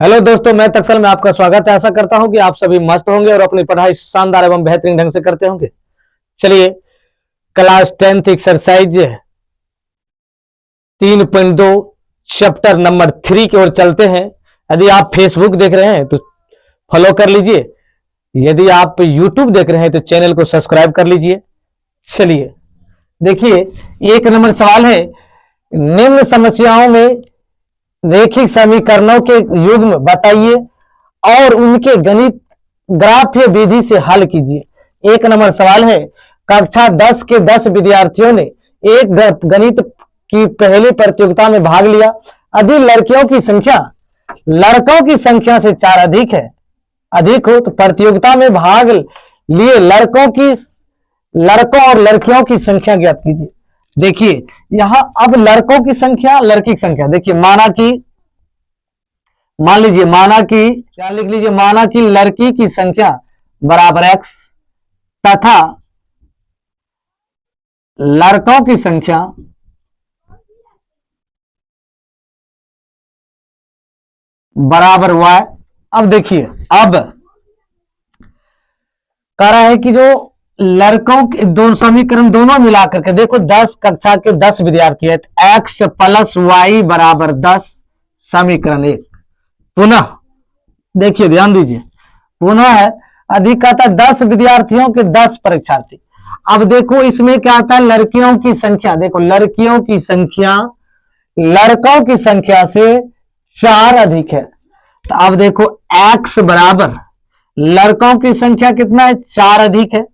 Hello दोस्तों, मैं तक्सल में आपका स्वागत है। आशा करता हूं कि आप सभी मस्त होंगे और अपनी पढ़ाई शानदार एवं बेहतरीन ढंग से करते होंगे। चलिए class 10th exercise 3.2 chapter number 3 की ओर चलते हैं। यदि आप फेसबुक देख रहे हैं तो फॉलो कर लीजिए, यदि आप यूट्यूब देख रहे हैं तो चैनल को सब्सक्राइब कर लीजिए। चलिए देखिए, एक नंबर सवाल है, निम्न समस्याओं में रेखिक समीकरणों के युग्म बताइए और उनके गणित ग्राफ्य विधि से हल कीजिए। एक नंबर सवाल है, कक्षा 10 के 10 विद्यार्थियों ने एक गणित की पहली प्रतियोगिता में भाग लिया। यदि लड़कियों की संख्या लड़कों की संख्या से 4 अधिक हो तो प्रतियोगिता में भाग लिए लड़कों और लड़कियों की संख्या ज्ञात कीजिए। देखिए यहां अब लड़कों की संख्या लड़की की संख्या, देखिए माना कि क्या लिख लीजिए, माना कि लड़की की संख्या बराबर x तथा लड़कों की संख्या बराबर y। अब देखिए, अब कह रहा है कि जो लड़कों के दो समीकरण दोनों मिलाकर के देखो, 10 कक्षा के 10 विद्यार्थी है, x प्लस वाई बराबर 10 समीकरण 1। पुनः देखिए, ध्यान दीजिए, पुनः है अधिकता 10 विद्यार्थियों के 10 परीक्षार्थी। अब देखो इसमें क्या आता है, लड़कियों की संख्या, देखो लड़कियों की संख्या लड़कों की संख्या से 4 अधिक है। तो अब देखो x बराबर लड़कों की संख्या कितना है, 4 अधिक है।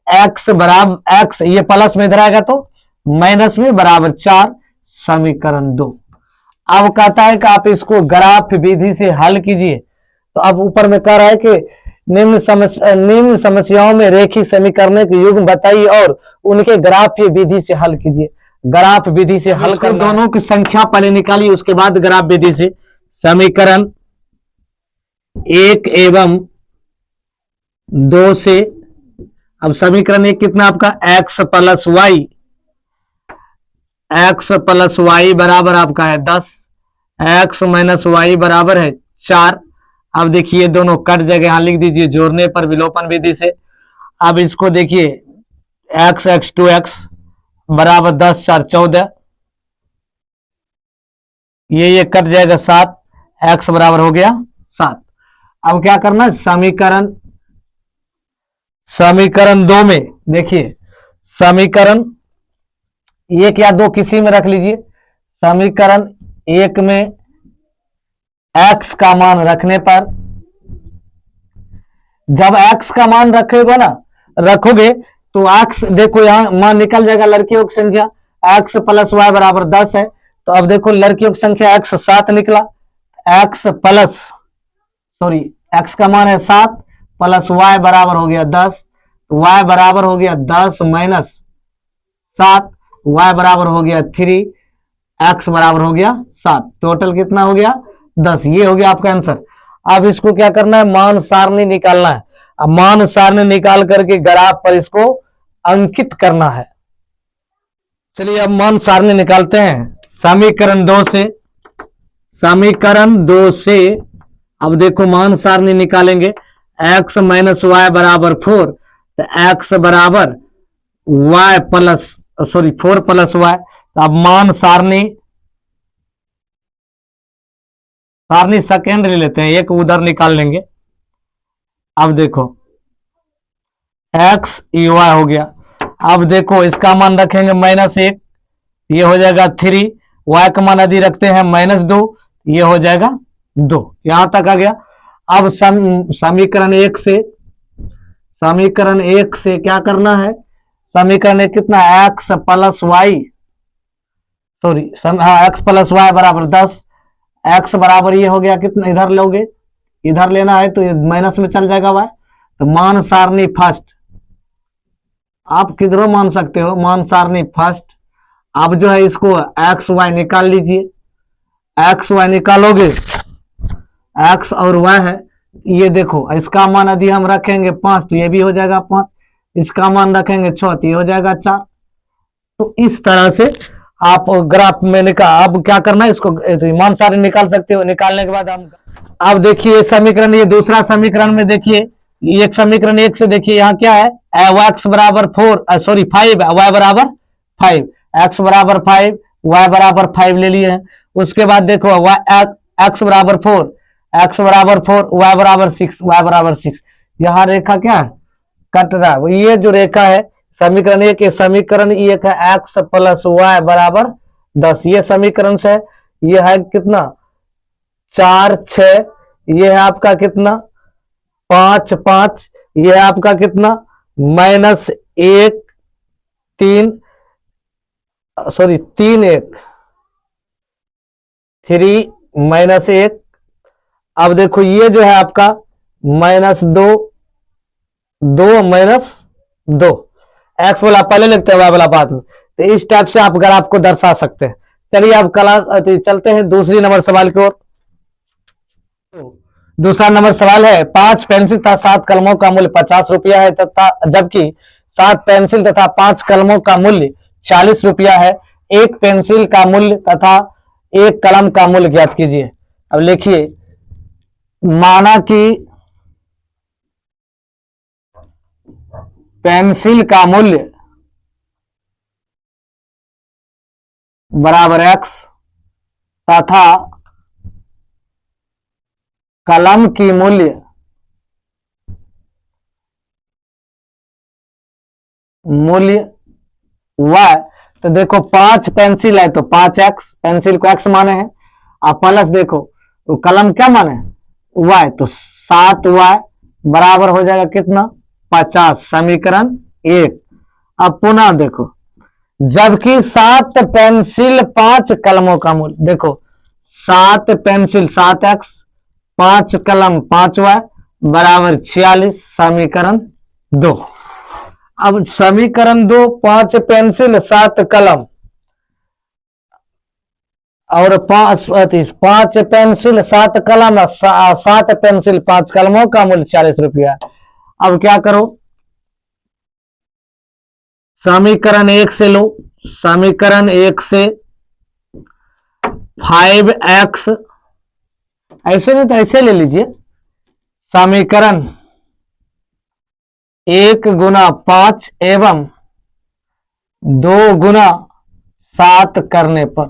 x बराबर x, ये प्लस में इधर आएगा तो माइनस में बराबर 4 समीकरण 2। अब कहता है कि आप इसको ग्राफ विधि से हल कीजिए। तो अब ऊपर में कह रहा है कि निम्न समस्याओं में रेखिक समीकरणों के युग्म बताइए और उनके ग्राफ विधि से हल कीजिए। ग्राफ विधि से हल कर दोनों की संख्या पहले निकालिए, उसके बाद ग्राफ विधि से समीकरण 1 एवं 2 से। अब समीकरण 1 कितना आपका, x प्लस वाई बराबर आपका है 10, x माइनस वाई बराबर है 4। अब देखिए दोनों कट जाएगा, यहां लिख दीजिए जोड़ने पर विलोपन विधि से। अब इसको देखिए, x बराबर 10 4 14, ये कट जाएगा 7, x बराबर हो गया 7। अब क्या करना है, समीकरण 2 में देखिए, समीकरण 1 या 2 किसी में रख लीजिए। समीकरण 1 में x का मान रखने पर, जब x का मान रखोगे तो x देखो यहां मान निकल जाएगा, लड़कियों की संख्या x प्लस वाई बराबर 10 है। तो अब देखो लड़कियों की संख्या x 7 निकला, x का मान है 7 प्लस y बराबर हो गया 10, y बराबर हो गया 10 माइनस 7, y बराबर हो गया 3, x बराबर हो गया 7, टोटल कितना हो गया 10। ये हो गया आपका आंसर। अब इसको क्या करना है, मान सारणी निकालना है। अब मान सारणी निकाल करके ग्राफ पर इसको अंकित करना है। चलिए अब मान सारणी निकालते हैं। समीकरण 2 से अब देखो मान सारणी निकालेंगे, x माइनस वाई बराबर 4, तो x बराबर y प्लस 4 प्लस वाई। अब मान सारणी सेकेंड ले लेते हैं, एक उधर निकाल लेंगे। अब देखो x y हो गया। अब देखो इसका मान रखेंगे -1, ये हो जाएगा 3, y का मान यदि रखते हैं -2, ये हो जाएगा 2। यहां तक आ गया। अब समीकरण 1 से क्या करना है, समीकरण 1 कितना, x प्लस वाई बराबर 10, x बराबर ये हो गया कितना, इधर लोगे, इधर लेना है तो माइनस में चल जाएगा y। तो मान सारणी फर्स्ट, आप किधरों मान सकते हो, मान सारणी फर्स्ट। अब जो है इसको x y निकाल लीजिए, x y निकालोगे, x और y है, ये देखो इसका मान यदि हम रखेंगे 5 तो ये भी हो जाएगा 5, इसका मान रखेंगे 6 तो ये हो जाएगा 4। तो इस तरह से आप ग्राफ में अब क्या करना है, इसको मान सारणी निकाल सकते हो। निकालने के बाद हम अब देखिए समीकरण, ये दूसरा समीकरण में देखिए, एक समीकरण एक से देखिए यहाँ क्या है, एक्स बराबर 4 सॉरी 5 वाई बराबर 5, एक्स बराबर 5 वाई बराबर 5 ले लिए हैं। उसके बाद देखो एक्स बराबर 4, एक्स बराबर 4 वाई बराबर 6, वाई बराबर 6। यहाँ रेखा क्या है, कट रहा है। ये जो रेखा है समीकरण एक, समीकरण एक है एक्स प्लस वाई बराबर 10, ये समीकरण से ये है कितना 4 6, ये है आपका कितना 5 5, ये है आपका कितना -1 3 सॉरी 3 1 3 -1। अब देखो ये जो है आपका -2 2 -2, एक्स वाला पहले लिखते हैं वाई वाला बाद में। तो इस टाइप से आप ग्राफ को दर्शा सकते हैं। चलिए अब क्लास चलते हैं दूसरी नंबर सवाल की ओर। दूसरा नंबर सवाल है 5 पेंसिल तथा 7 कलमों का मूल्य 50 रुपया है, तथा जबकि 7 पेंसिल तथा 5 कलमों का मूल्य 40 रुपया है। एक पेंसिल का मूल्य तथा एक कलम का मूल्य ज्ञात कीजिए। अब लिखिए, माना कि पेंसिल का मूल्य बराबर x तथा कलम की मूल्य y। तो देखो 5 पेंसिल है तो 5x, पेंसिल को x माने हैं। अब प्लस देखो तो कलम क्या माने y, तो 7y बराबर हो जाएगा कितना 50, समीकरण एक। अब पुनः देखो, जबकि 7 पेंसिल 5 कलमों का मूल्य, देखो 7 पेंसिल 7x, 5 कलम 5y बराबर 46, समीकरण 2। अब समीकरण 2, 5 पेंसिल 7 कलम और 5 पेंसिल 7 कलम, 7 पेंसिल 5 कलमों का मूल्य 40 रुपया। अब क्या करो, समीकरण एक से लो, समीकरण एक से 5x, ऐसे नहीं तो ऐसे ले लीजिए, समीकरण 1 गुना 5 एवं 2 गुना 7 करने पर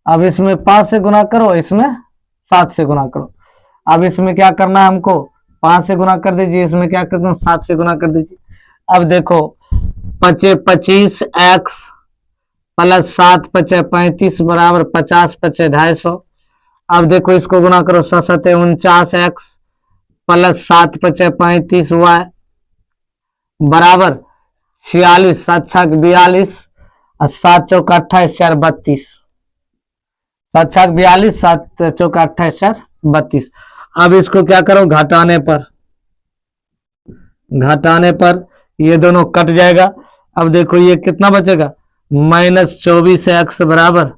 अब इसमें 5 से गुना करो, इसमें 7 से गुना करो। अब इसमें क्या करना है हमको, 5 से गुना कर दीजिए, इसमें क्या करना है 7 से गुना कर दीजिए। अब देखो 25x प्लस 7 पचे 35 बराबर 50 पचे 250। अब देखो इसको गुना करो, 7 49x प्लस 7 पचे 35y बराबर 46, 7 छक 42 और 7 चौक 28 4 32, 7 छक 42 7 चौक 28 4 32। अब इसको क्या करो, घटाने पर ये दोनों कट जाएगा। अब देखो ये कितना बचेगा -24x बराबर,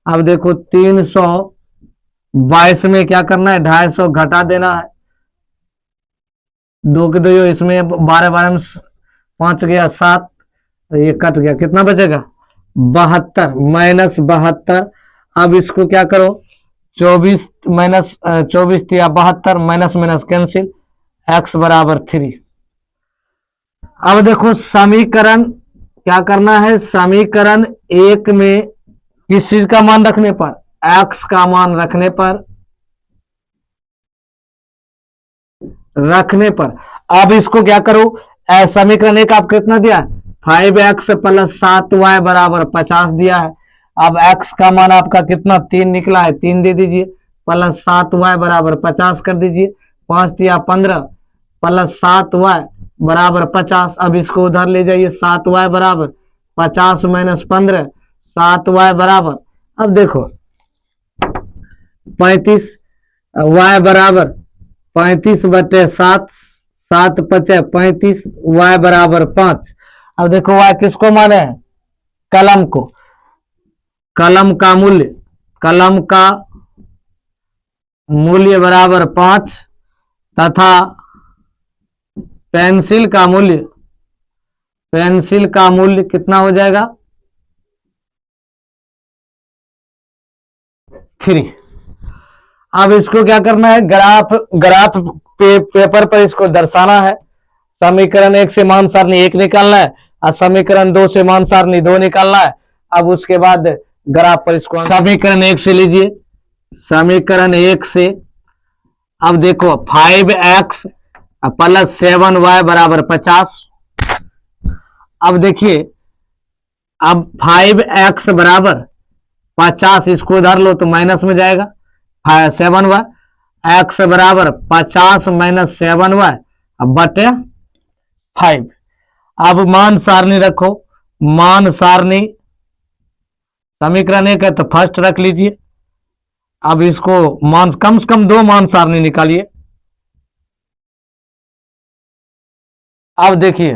अब देखो 322 में क्या करना है 250 घटा देना है, 2 के 2 इसमें 12 12 में 5 गया 7, ये कट गया, कितना बचेगा 72 -72। अब इसको क्या करो 24 -24 या 72 माइनस माइनस कैंसिल, x बराबर 3। अब देखो समीकरण क्या करना है, समीकरण एक में किस चीज का मान रखने पर, x का मान रखने पर अब इसको क्या करो, समीकरण एक आपको कितना दिया 5x प्लस 7y बराबर 50 दिया है। अब x का मान आपका कितना 3 निकला है, 3 दे दीजिए, प्लस 7y बराबर 50 कर दीजिए, 5 दिया 15 प्लस 7y बराबर 50। अब इसको उधर ले जाइए, 7y बराबर 50 माइनस 15, 7y बराबर, अब देखो 35, y बराबर 35 बटे 7, 7 पचे 35, y बराबर 5। अब देखो y किसको माने हैं, कलम को, कलम का मूल्य बराबर 5 तथा पेंसिल का मूल्य पेंसिल का मूल्य कितना हो जाएगा 3। अब इसको क्या करना है, ग्राफ ग्राफ पेपर पर इसको दर्शाना है। समीकरण 1 से मान सारणी 1 निकालना है और समीकरण 2 से मान सारणी 2 निकालना है। अब उसके बाद ग्राफ पर इसको समीकरण 1 से लीजिए। समीकरण 1 से अब देखो 5x प्लस 7y बराबर 50। अब देखिए, अब 5x बराबर 50, इसको उधर लो तो माइनस में जाएगा 7y। x बराबर 50 माइनस 7y बटे 5। अब मान सारणी रखो। मान सारणी समीकरण 1 है तो फर्स्ट रख लीजिए। अब इसको मान कम से कम 2 मान सारणी निकालिए। अब देखिए,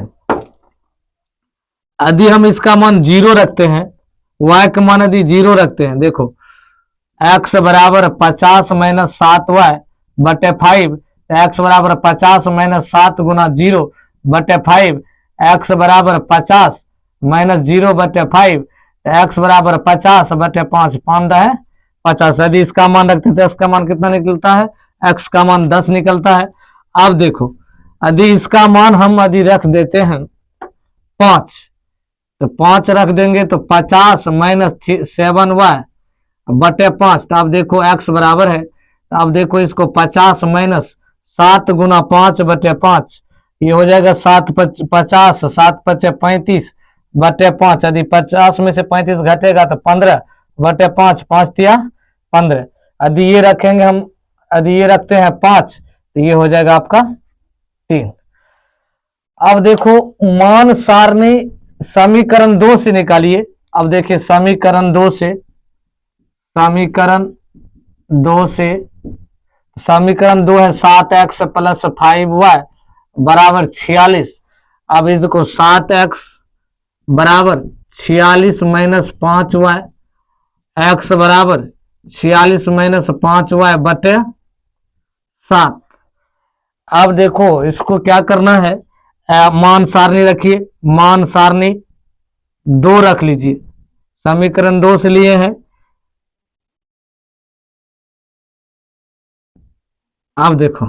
यदि हम इसका मान 0 रखते हैं, y का मान यदि 0 रखते हैं, देखो x बराबर 50 माइनस 7y बटे 5, तो x बराबर 50 माइनस 7 गुना 0 बटे 5, x बराबर 50 माइनस 0 बटे 5, तो x बराबर 50 बटे 5, 5 है 50। यदि इसका मान रखते हैं तो x का मान कितना निकलता है, x का मान 10 निकलता है। अब देखो, यदि इसका मान हम यदि रख देते हैं 5, तो 5 रख देंगे तो 50 माइनस 7y बटे 5, तो अब देखो x बराबर है, तो अब देखो इसको 50 माइनस 7 गुना 5 बटे 5, ये हो जाएगा 7 50, 7 पचे 35 बटे 5। यदि 50 में से 35 घटेगा तो 15 बटे 5, 5 तिया 15। यदि ये रखेंगे हम, यदि ये रखते हैं 5, तो ये हो जाएगा आपका 3। अब देखो मान सारणी समीकरण 2 से निकालिए। अब देखिए समीकरण 2 से, समीकरण 2 है 7x प्लस 5y बराबर 46। अब इसको 7x बराबर 46 माइनस 5y, x बराबर 46 माइनस 5y बटे 7। अब देखो इसको क्या करना है, मान सारणी रखिए। मान सारणी 2 रख लीजिए, समीकरण 2 से लिए हैं। अब देखो,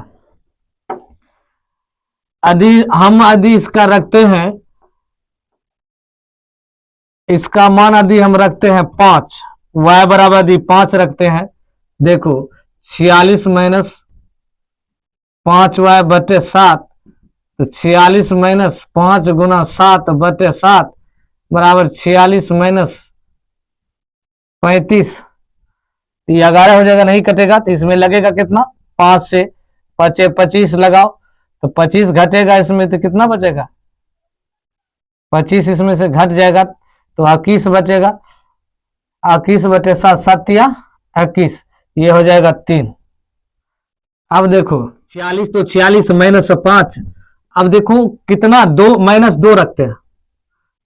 यदि इसका रखते हैं, इसका मान यदि हम रखते हैं 5, y बराबर यदि 5 रखते हैं, देखो 46 माइनस 5y बटे 7, तो 46 माइनस 5 गुना 7 बटे 7 बराबर 46 माइनस 35, ये 11 हो जाएगा, नहीं कटेगा। तो इसमें लगेगा कितना, 5 से 5 25 लगाओ, तो 25 घटेगा इसमें तो कितना बचेगा, 25 इसमें से घट जाएगा तो 21 बचेगा। 21 बटे 7, 7 या 21, ये हो जाएगा 3। अब देखो 46, तो 46 माइनस 5, अब देखो कितना, 2 माइनस 2 रखते हैं,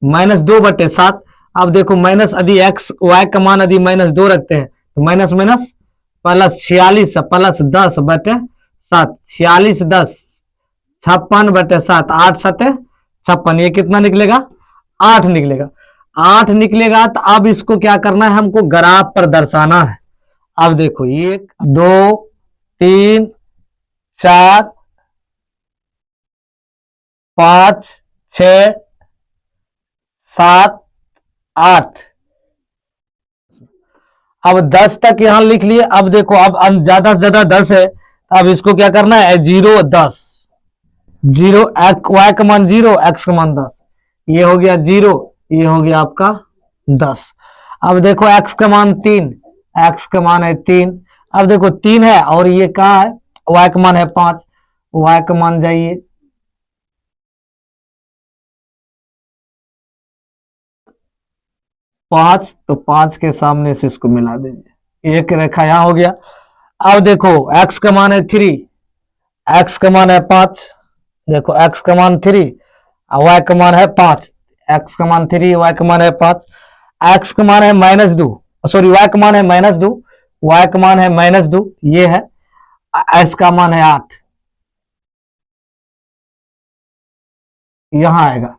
माइनस 2 बटे 7। अब देखो माइनस यदि x y का मान यदि माइनस 2 रखते हैं तो माइनस माइनस प्लस 46 प्लस 10 बटे 7, 46 10 56 बटे 7, 8 7 56, ये कितना निकलेगा, 8 निकलेगा। 8 निकलेगा तो अब इसको क्या करना है, हमको ग्राफ पर दर्शाना है। अब देखो 1 2 3 4 5 6 7 8, अब 10 तक यहां लिख लिए। अब देखो अब ज्यादा से ज्यादा 10 है, अब इसको क्या करना है, 0 10 0, y का मान 0, x का मान 10, ये हो गया 0, ये हो गया आपका 10। अब देखो x का मान 3, x का मान है 3। अब देखो 3 है और ये कहाँ है, y का मान है 5, y का मान जाइए 5, तो 5 के सामने से इसको मिला दीजिए, एक रेखा यहां हो गया। अब देखो x का मान है 3, x का मान है 5, देखो x का मान 3 और y का मान है 5, x का मान 3 y का मान है 5, x का मान है -2, सॉरी y का मान है -2, y का मान है -2, ये है, x का मान है 8, यहां आएगा।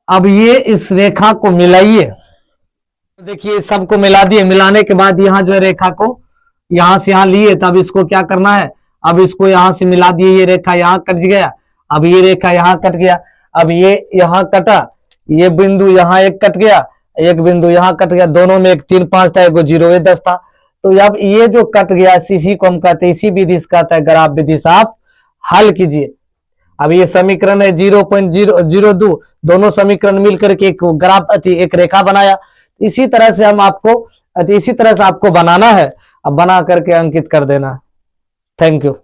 अब ये इस रेखा को मिलाइए, देखिए सबको मिला दिए, मिलाने के बाद यहाँ जो है रेखा को यहां से यहां लिए, तब इसको क्या करना है, अब इसको यहां से मिला दिए, ये रेखा यहां कट गया, अब ये रेखा यहां कट गया, अब ये यहां कटा, ये बिंदु यहां एक कट गया, एक बिंदु यहां कट गया, दोनों में एक 3 5 था, एक 0 1 10 था। तो अब ये जो कट गया इसी को हम कहते हैं, इसी विधि से कहता है ग्राफ विधि से आप हल कीजिए। अब ये समीकरण है 0.002, दोनों समीकरण मिलकर के एक ग्राफ एक रेखा बनाया। इसी तरह से हम आपको इसी तरह से आपको बनाना है, अब बना करके अंकित कर देना। Thank you.